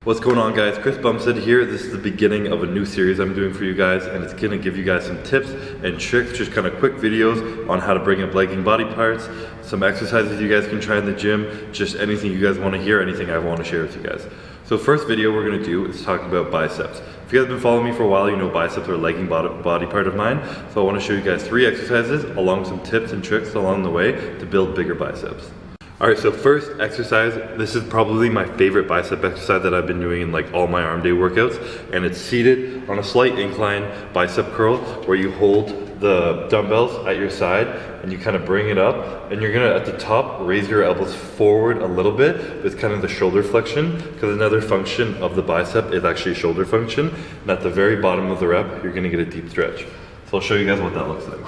What's going on, guys? Chris Bumstead here. This is the beginning of a new series I'm doing for you guys, and it's gonna give you guys some tips and tricks, just kind of quick videos on how to bring up legging body parts, some exercises you guys can try in the gym, just anything you guys want to hear, anything I want to share with you guys. So first video we're gonna do is talk about biceps. If you guys have been following me for a while, you know biceps are a legging body part of mine. So I want to show you guys 3 exercises along with some tips and tricks along the way to build bigger biceps. Alright, so first exercise, this is probably my favorite bicep exercise that I've been doing in like all my arm day workouts, and it's seated on a slight incline bicep curl where you hold the dumbbells at your side and you kind of bring it up, and you're gonna at the top raise your elbows forward a little bit with kind of the shoulder flexion, because another function of the bicep is actually shoulder function, and at the very bottom of the rep you're gonna get a deep stretch. So I'll show you guys what that looks like.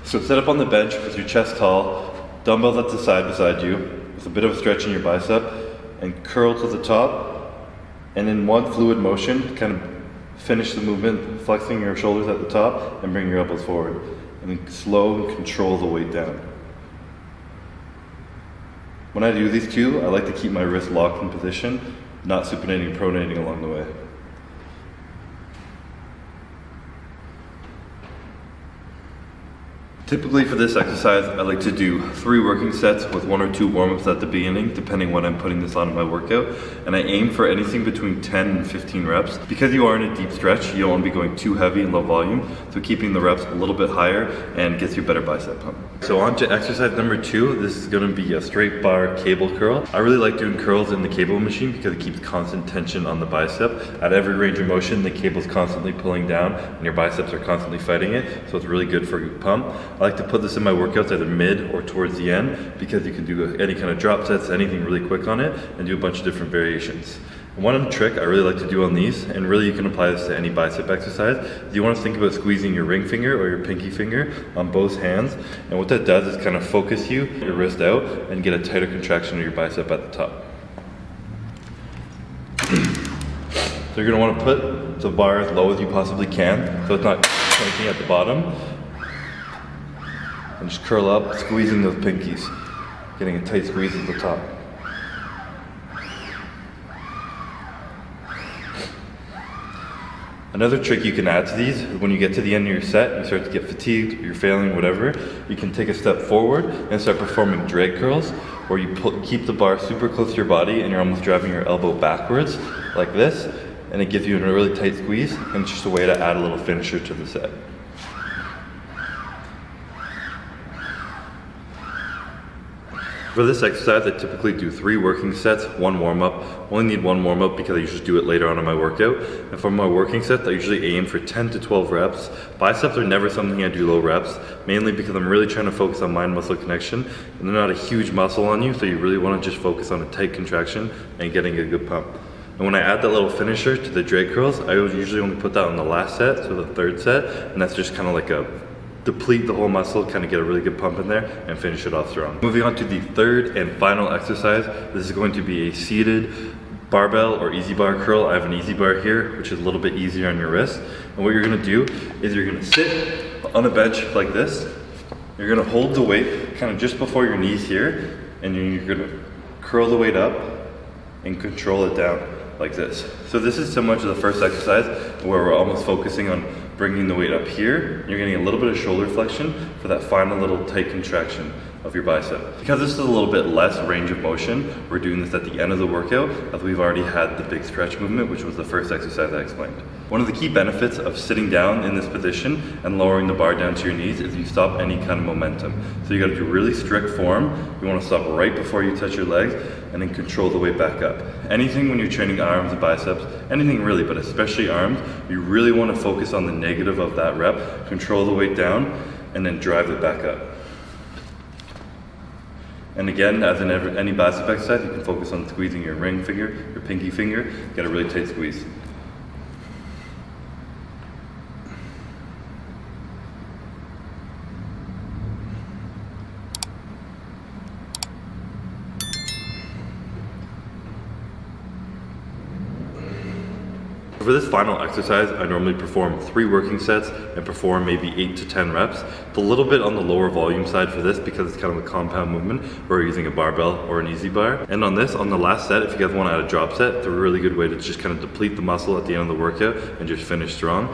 So set up on the bench with your chest tall, dumbbells at the side beside you, with a bit of a stretch in your bicep, and curl to the top, and in one fluid motion, kind of finish the movement, flexing your shoulders at the top, and bring your elbows forward. And then slow and control the weight down. When I do these two, I like to keep my wrist locked in position, not supinating and pronating along the way. Typically for this exercise, I like to do 3 working sets with 1 or 2 warm-ups at the beginning, depending when I'm putting this on in my workout. And I aim for anything between 10 and 15 reps. Because you are in a deep stretch, you don't want to be going too heavy and low volume, so keeping the reps a little bit higher and gets you a better bicep pump. So on to exercise number 2. This is going to be a straight bar cable curl. I really like doing curls in the cable machine because it keeps constant tension on the bicep. At every range of motion, the cable's constantly pulling down and your biceps are constantly fighting it, so it's really good for your pump. I like to put this in my workouts either mid or towards the end because you can do any kind of drop sets, anything really quick on it, and do a bunch of different variations. One trick I really like to do on these, and really you can apply this to any bicep exercise, is you want to think about squeezing your ring finger or your pinky finger on both hands, and what that does is kind of focus your wrist out and get a tighter contraction of your bicep at the top. So you're going to want to put the bar as low as you possibly can, so it's not pointing at the bottom. And just curl up, squeezing those pinkies, getting a tight squeeze at the top. Another trick you can add to these is when you get to the end of your set, you start to get fatigued, you're failing, whatever, you can take a step forward and start performing drag curls, where you keep the bar super close to your body and you're almost driving your elbow backwards, like this, and it gives you a really tight squeeze, and it's just a way to add a little finisher to the set. For this exercise, I typically do 3 working sets, 1 warm-up. Only need 1 warm-up because I usually do it later on in my workout. And for my working sets, I usually aim for 10 to 12 reps. Biceps are never something I do low reps, mainly because I'm really trying to focus on mind-muscle connection, and they're not a huge muscle on you, so you really want to just focus on a tight contraction and getting a good pump. And when I add that little finisher to the drag curls, I usually only put that on the last set, so the 3rd set, and that's just kind of like a deplete the whole muscle, kind of get a really good pump in there, and finish it off strong. Moving on to the 3rd and final exercise. This is going to be a seated barbell or easy bar curl. I have an easy bar here, which is a little bit easier on your wrist. And what you're gonna do is you're gonna sit on a bench like this. You're gonna hold the weight kind of just before your knees here, and you're gonna curl the weight up and control it down like this. So this is similar to the first exercise where we're almost focusing on bringing the weight up here. You're getting a little bit of shoulder flexion for that final little tight contraction of your bicep. Because this is a little bit less range of motion, we're doing this at the end of the workout, as we've already had the big stretch movement, which was the first exercise I explained. One of the key benefits of sitting down in this position and lowering the bar down to your knees is you stop any kind of momentum. So you gotta do really strict form. You wanna stop right before you touch your legs and then control the weight back up. Anything when you're training arms and biceps, anything really, but especially arms, you really wanna focus on the negative of that rep, control the weight down, and then drive it back up. And again, as in any bicep exercise, you can focus on squeezing your ring finger, your pinky finger, get a really tight squeeze. For this final exercise, I normally perform 3 working sets and perform maybe 8 to 10 reps. It's a little bit on the lower volume side for this because it's kind of a compound movement where we're using a barbell or an easy bar. And on this, on the last set, if you guys want to add a drop set, it's a really good way to just kind of deplete the muscle at the end of the workout and just finish strong.